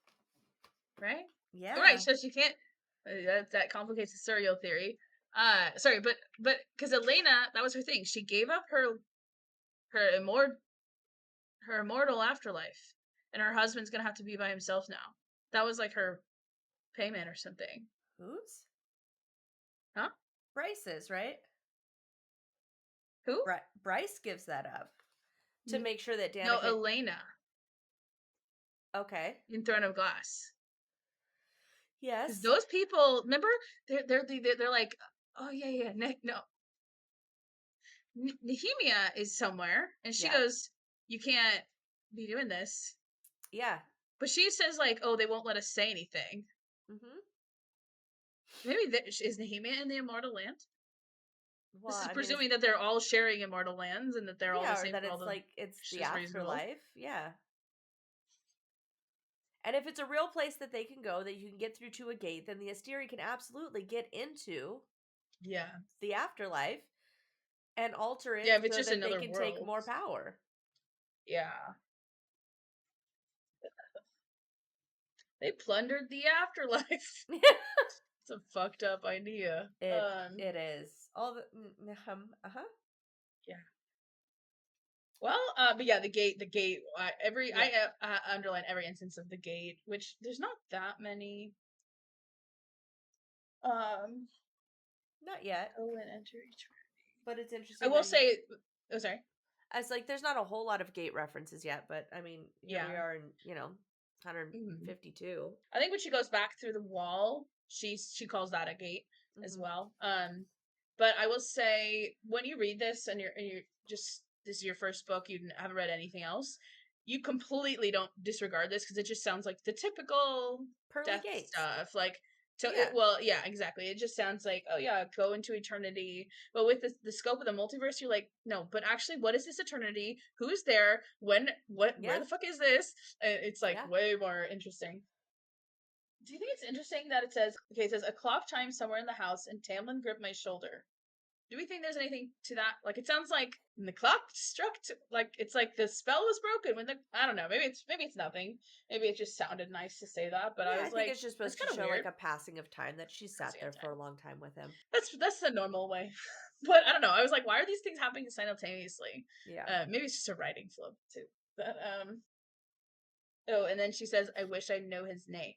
Right? Yeah. Right. So she can't. That complicates the serial theory. Sorry, but because Elena, that was her thing. She gave up her immortal afterlife, and her husband's gonna have to be by himself now. That was like her payment or something. Whose? Huh? Bryce's, right? Who? Bryce gives that up to make sure that Danica. No, Elena. Okay. In Throne of Glass. Yes. Those people, remember, they're like, oh yeah, no. Nehemia is somewhere, and she goes, "You can't be doing this." Yeah. But she says like, "Oh, they won't let us say anything." Mm-hmm. Maybe is Nehemia in the immortal land? Well, this is presuming that they're all sharing immortal lands and that they're all the same. That it's like it's the afterlife. Yeah. And if it's a real place that they can go, that you can get through to a gate, then the Asteri can absolutely get into the afterlife and alter it if it's so just that they can take more power. Yeah. They plundered the afterlife. It's a fucked up idea. It is. All the Yeah. Well, but yeah, the gate. I underline every instance of the gate, which there's not that many. Not yet. Go and enter eternity. But it's interesting. I will say, oh, sorry. I was like, there's not a whole lot of gate references yet, but I mean, here we are in, 152. I think when she goes back through the wall, she calls that a gate as well. But I will say, when you read this and you're just, this is your first book, you haven't read anything else, you completely don't disregard this because it just sounds like the typical Pearly death gates stuff. Like, so Yeah. well, yeah, exactly. It just sounds like, oh yeah, go into eternity. But with the scope of the multiverse, you're like, no, but actually, what is this eternity? Who's there? When? What? Where Yeah. the fuck is this? It's like Yeah. way more interesting. Do you think it's interesting that it says, okay, it says a clock chimed somewhere in the house and Tamlin gripped my shoulder? Do we think there's anything to that? Like, it sounds like when the clock struck, like it's like the spell was broken when the, I don't know, maybe it's nothing. Maybe it just sounded nice to say that, but I Yeah, I was think like, it's just that's supposed to kind of show like weird. a passing of time that she sat Passing there of for time. a long time with him. That's the normal way. But I don't know. I was like, why are these things happening simultaneously? Yeah. Maybe it's just a writing flow too. But oh, and then she says, I wish I know his name.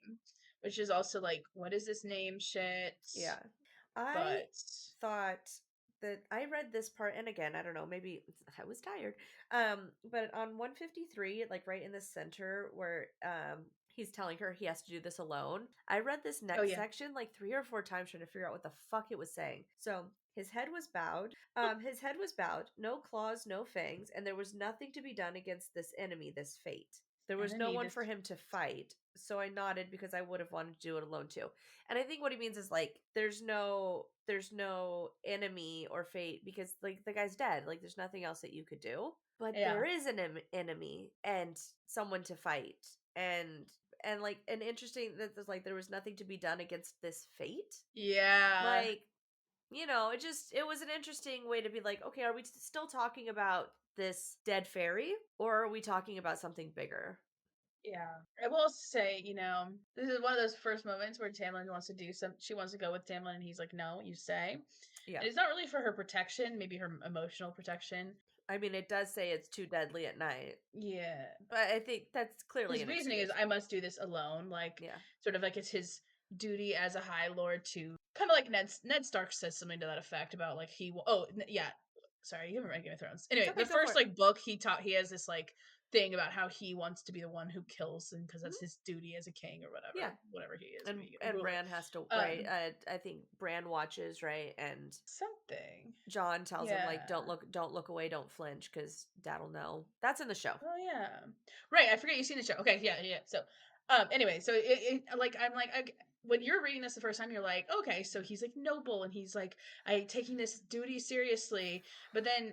Which is also like, what is this name shit? Yeah. I But thought that I read this part, and again, I don't know, maybe I was tired. But on 153, like right in the center where he's telling her he has to do this alone, I read this oh next yeah, section like 3 or 4 times trying to figure out what the fuck it was saying. So his head was bowed. His head was bowed, no claws, no fangs, and there was nothing to be done against this enemy, this fate. There was no enemy. one This for him to fight, so I nodded because I would have wanted to do it alone too. And I think what he means is like there's no enemy or fate because like the guy's dead. Like there's nothing else that you could do. But yeah, there is an enemy and someone to fight. And like an interesting that there's like there was nothing to be done against this fate. yeah, Like, it was an interesting way to be like, okay, are we still talking about this dead fairy or are we talking about something bigger? yeah. I will say, this is one of those first moments where Tamlin wants to do some. She wants to go with Tamlin, and he's like, "No, you stay." Yeah. And it's not really for her protection, maybe her emotional protection. I mean, it does say it's too deadly at night, Yeah, but I think that's clearly his an reasoning is, excuse. I must do this alone. Like, Yeah. sort of like it's his duty as a High Lord to kind of like Ned Stark says something to that effect about like he will. Oh yeah, sorry, you haven't read Game of Thrones. Anyway, Okay, the go for first it. like book he has this like thing about how he wants to be the one who kills, and because that's Mhm. his duty as a king or Yeah. whatever he is, And being a ruler. Bran has to right. Um, I think Bran watches right, and something. John tells him like, Yeah. don't look away, don't flinch, because Dad'll know. That's in the show. Oh yeah. Right. I forget you've seen the show. Okay. Yeah. Yeah. So, anyway, so like I'm like when you're reading this the first time, you're like, okay, so he's like noble and he's like I taking this duty seriously. But then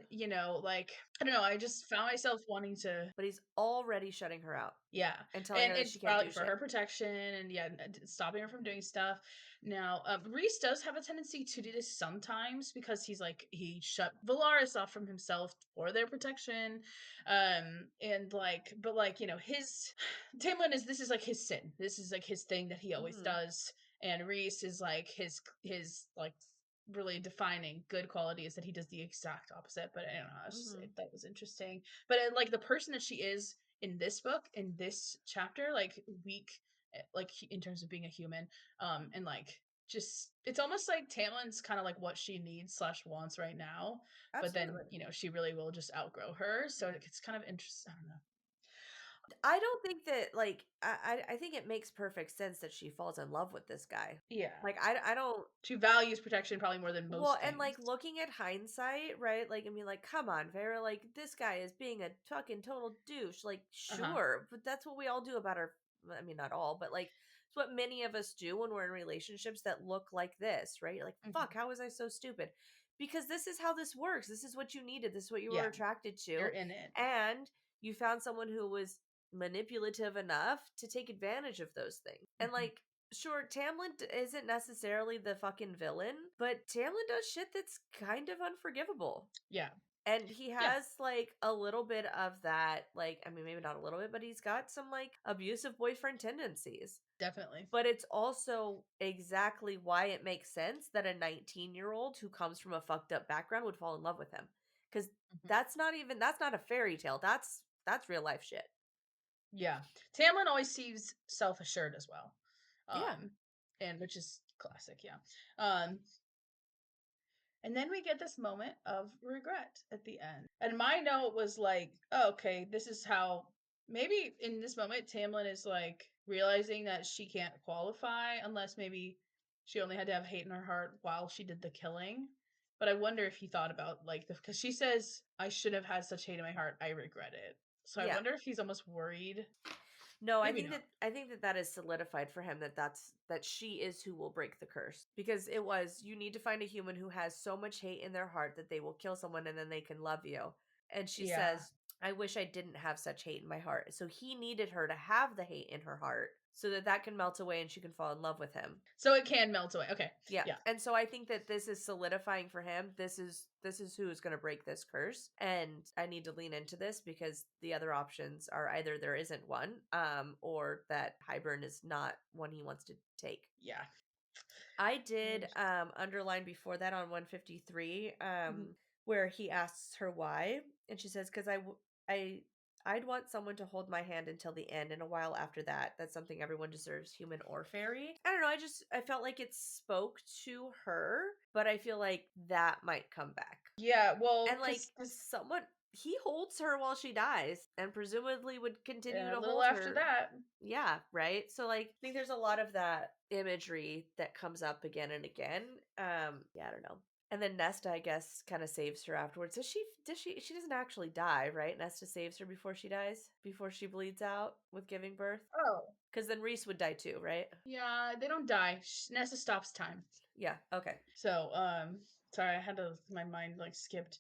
like I don't know, I just found myself wanting to. But he's already shutting her out Yeah, and telling her that and she can't probably do for shit. her protection, and yeah, stopping her from doing stuff. Now, Rhys does have a tendency to do this sometimes because he's like he shut Velaris off from himself for their protection, and like, but like his Tamlin is this is like his sin. This is like his thing that he always Mm-hmm. does, and Rhys is like his like really defining good quality is that he does the exact opposite. But I don't know, Mm-hmm. that was interesting. But like the person that she is in this book, in this chapter, like weak, like in terms of being a human, and like just it's almost like Tamlin's kind of like what she needs slash wants right now, but then Absolutely. she really will just outgrow her, so it's kind of interesting. I don't know. I don't think that like I think it makes perfect sense that she falls in love with this guy. Yeah, Like I don't. she values protection probably more than Well, most and things. like looking at hindsight, right? Like I mean, like come on, Vera. Like this guy is being a fucking total douche. Like Uh-huh. sure, but that's what we all do about our. I mean, not all, but like it's what many of us do when we're in relationships that look like this, right? You're like fuck, Mm-hmm. how was I so stupid? Because this is how this works. This is what you needed. This is what you were Yeah, attracted you're to, in it. and you found someone who was manipulative enough to take advantage of those things. And Mm-hmm. like sure, Tamlin isn't necessarily the fucking villain, but Tamlin does shit that's kind of unforgivable. Yeah, And he yeah, has like a little bit of that, like, I mean, maybe not a little bit, but he's got some like abusive boyfriend tendencies. definitely. But it's also exactly why it makes sense that a 19-year-old who comes from a fucked up background would fall in love with him. Because Mm-hmm. that's not a fairy tale. That's real life shit. Yeah, Tamlin always seems self-assured as well, Yeah. and which is classic. Yeah, um, and then we get this moment of regret at the end. And my note was like, oh, okay, this is how maybe in this moment, Tamlin is like realizing that she can't qualify unless maybe she only had to have hate in her heart while she did the killing. But I wonder if he thought about like because she says, "I should have had such hate in my heart. I regret it." So I Yeah. wonder if he's almost worried. No, Maybe not. I think that that is solidified for him, that she is who will break the curse, because it was, you need to find a human who has so much hate in their heart that they will kill someone and then they can love you. And she Yeah. says, I wish I didn't have such hate in my heart. So he needed her to have the hate in her heart so that that can melt away and she can fall in love with him. So it can melt away. Okay. Yeah. Yeah. And so I think that this is solidifying for him. This is who is going to break this curse. And I need to lean into this because the other options are either there isn't one, or that Hybern is not one he wants to take. Yeah. I did underline before that on 153, where he asks her why, and she says, "Because I'd want someone to hold my hand until the end, and a while after that. That's something everyone deserves, human or fairy." I don't know. I felt like it spoke to her, but I feel like that might come back. Yeah. Well, And like someone, he holds her while she dies, and presumably would continue to a little hold after her. that. Yeah, right. So like, I think there's a lot of that imagery that comes up again and again. Yeah, I don't know. And then Nesta, I guess, kind of saves her afterwards. Does she doesn't actually die, right? Nesta saves her before she dies, before she bleeds out with giving birth. Oh. Because then Rhys would die too, right? Yeah, they don't die. Nessa stops time. Yeah, okay. So, sorry, I had to, my mind like skipped.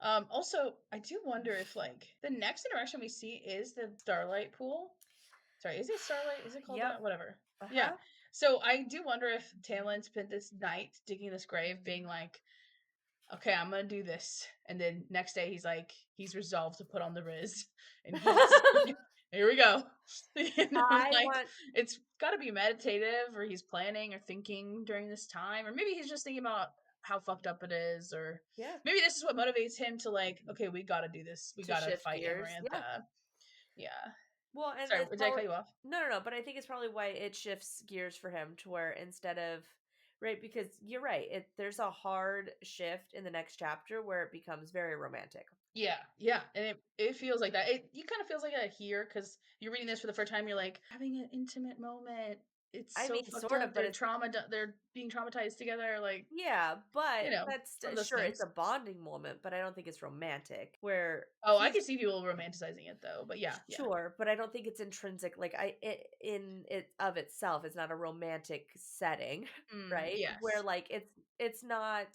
Also, I do wonder if like the next interaction we see is the starlight pool. Sorry, is it starlight? Is it called Yep. that? Whatever. Yeah. So I do wonder if Tamlin spent this night digging this grave, being like, okay, I'm gonna do this. And then next day he's resolved to put on the Rhys. And he's here we go. It's gotta be meditative, or he's planning or thinking during this time, or maybe he's just thinking about how fucked up it is, or maybe this is what motivates him to like, okay, we gotta do this. We gotta fight Amarantha. Yeah. Well, and sorry, did I cut you off? No, but I think it's probably why it shifts gears for him to where instead of, right, because you're right, there's a hard shift in the next chapter where it becomes very romantic. Yeah, and it feels like that. You kind of feels like that here because you're reading this for the first time. You're like having an intimate moment. It's so fucked up. But they're being traumatized together. Like but that's sure it's a bonding moment, but I don't think it's romantic. Where I can see people romanticizing it though, but yeah, sure, but I don't think it's intrinsic. Like in it of itself, it's not a romantic setting, right? Yes. Where like it's not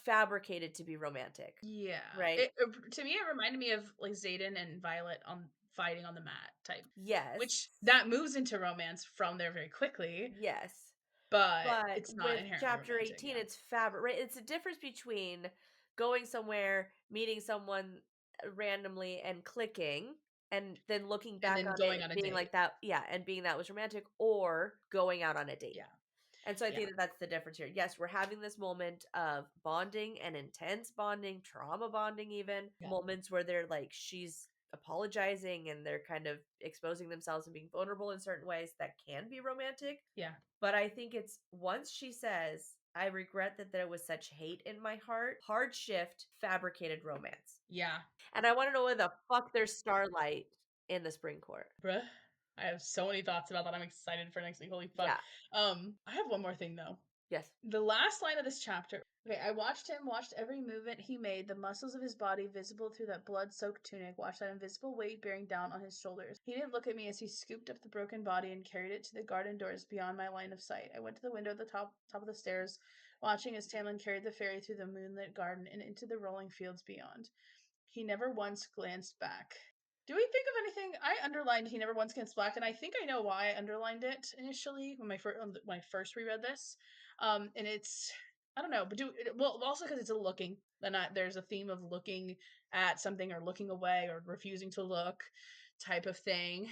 fabricated to be romantic. Yeah. Right. To me, it reminded me of like Xaden and Violet on fighting on the mat type. Yes. Which that moves into romance from there very quickly. Yes. But it's not with inherently chapter romantic, 18, it's fabric. Right? It's a difference between going somewhere, meeting someone randomly, and clicking, and then looking back on going it on a being date. like that, and being that was romantic, or going out on a date. Yeah. And so I think that that's the difference here. Yes, we're having this moment of bonding and intense bonding, trauma bonding, even moments where they're like, she's apologizing and they're kind of exposing themselves and being vulnerable in certain ways that can be romantic. Yeah. But I think it's once she says, I regret that there was such hate in my heart, hard shift, fabricated romance. Yeah. And I want to know where the fuck there's starlight in the Spring Court. Bruh. I have so many thoughts about that. I'm excited for next week. Holy fuck. Yeah. I have one more thing though. Yes. The last line of this chapter. Okay, I watched every movement he made, the muscles of his body visible through that blood-soaked tunic, watched that invisible weight bearing down on his shoulders. He didn't look at me as he scooped up the broken body and carried it to the garden doors beyond my line of sight. I went to the window at the top of the stairs, watching as Tamlin carried the fairy through the moonlit garden and into the rolling fields beyond. He never once glanced back. Do we think of anything? I underlined he never once glanced back, and I think I know why I underlined it initially when I first reread this. And it's, I don't know, but also because it's a looking, and there's a theme of looking at something or looking away or refusing to look type of thing.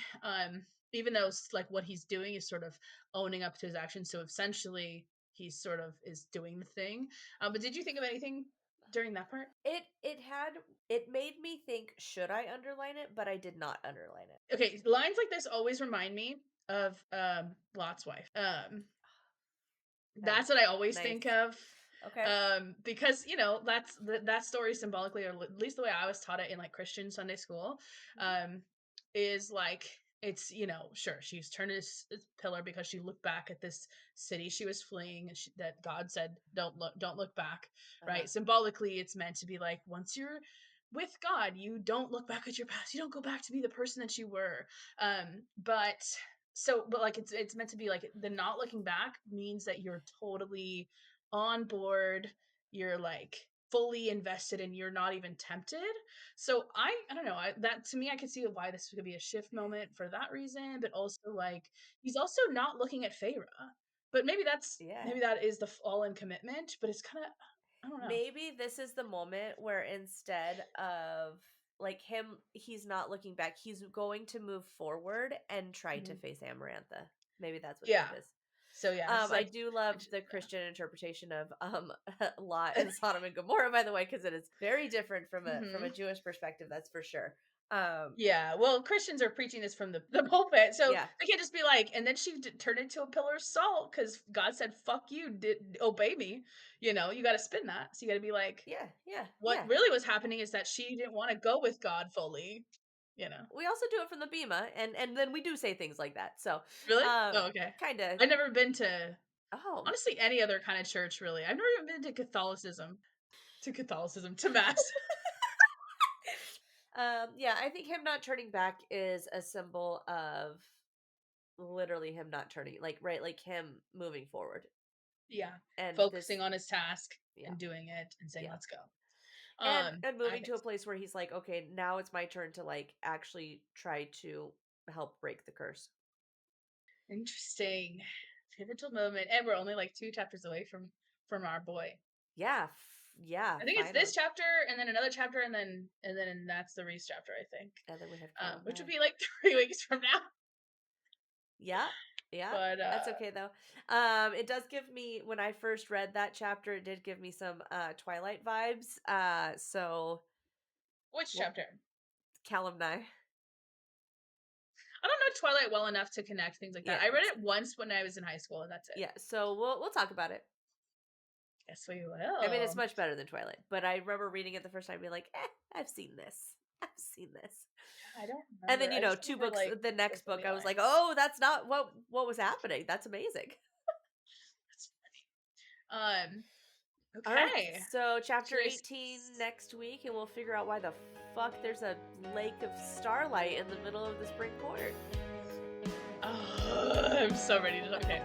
Even though it's like what he's doing is sort of owning up to his actions, so essentially he sort of is doing the thing. But did you think of anything during that part? It made me think, should I underline it? But I did not underline it. Okay, lines like this always remind me of Lot's wife. That's what I always think of. Okay. Because that story symbolically, or at least the way I was taught it in like Christian Sunday school, is like, it's, sure, she's turned this pillar because she looked back at this city she was fleeing, and that God said, don't look back, right? Symbolically, it's meant to be like, once you're with God, you don't look back at your past. You don't go back to be the person that you were. But like, it's meant to be like, the not looking back means that you're totally on board. You're like fully invested, and you're not even tempted. So I don't know. That, to me, I could see why this could be a shift moment for that reason. But also, like, he's also not looking at Feyre. But maybe that is the all-in commitment. But it's kind of, I don't know. Maybe this is the moment where instead of like him, he's not looking back. He's going to move forward and try to face Amarantha. Maybe that's what that is. So it's I like, do love the Christian interpretation of Lot and Sodom and Gomorrah, by the way, because it is very different from a Jewish perspective. That's for sure. Well, Christians are preaching this from the pulpit, so they can't just be like, and then she turned into a pillar of salt because God said, "Fuck you, obey me." You got to spin that. So you got to be like, what really was happening is that she didn't want to go with God fully. We also do it from the Bema, and then we do say things like that. So really, okay, kind of. I've never been to honestly any other kind of church. Really, I've never even been to Catholicism, to Mass. I think him not turning back is a symbol of literally him not turning, like him moving forward. Yeah, and focusing on his task and doing it and saying, "Let's go." And moving to a place where he's like, okay, now it's my turn to like actually try to help break the curse. Interesting. Pivotal moment, and we're only like 2 chapters away from our boy. Yeah. I think it's this chapter, and then another chapter, and then that's the Rhys chapter, I think. And then we have which would be like 3 weeks from now. Yeah. But that's okay though. It does give me, when I first read that chapter, it did give me some Twilight vibes. So which chapter? Calamni. I don't know Twilight well enough to connect things like that. I read it once when I was in high school, and that's it. Yeah, so we'll talk about it. Yes, we will. I mean, it's much better than Twilight, but I remember reading it the first time and being like, I've seen this. I don't remember. And then, 2 books, like, the next book, I was like, oh, that's not what was happening. That's amazing. That's funny. Okay. All right, so chapter 18 next week, and we'll figure out why the fuck there's a lake of starlight in the middle of the spring court. Oh, I'm so ready to. Okay.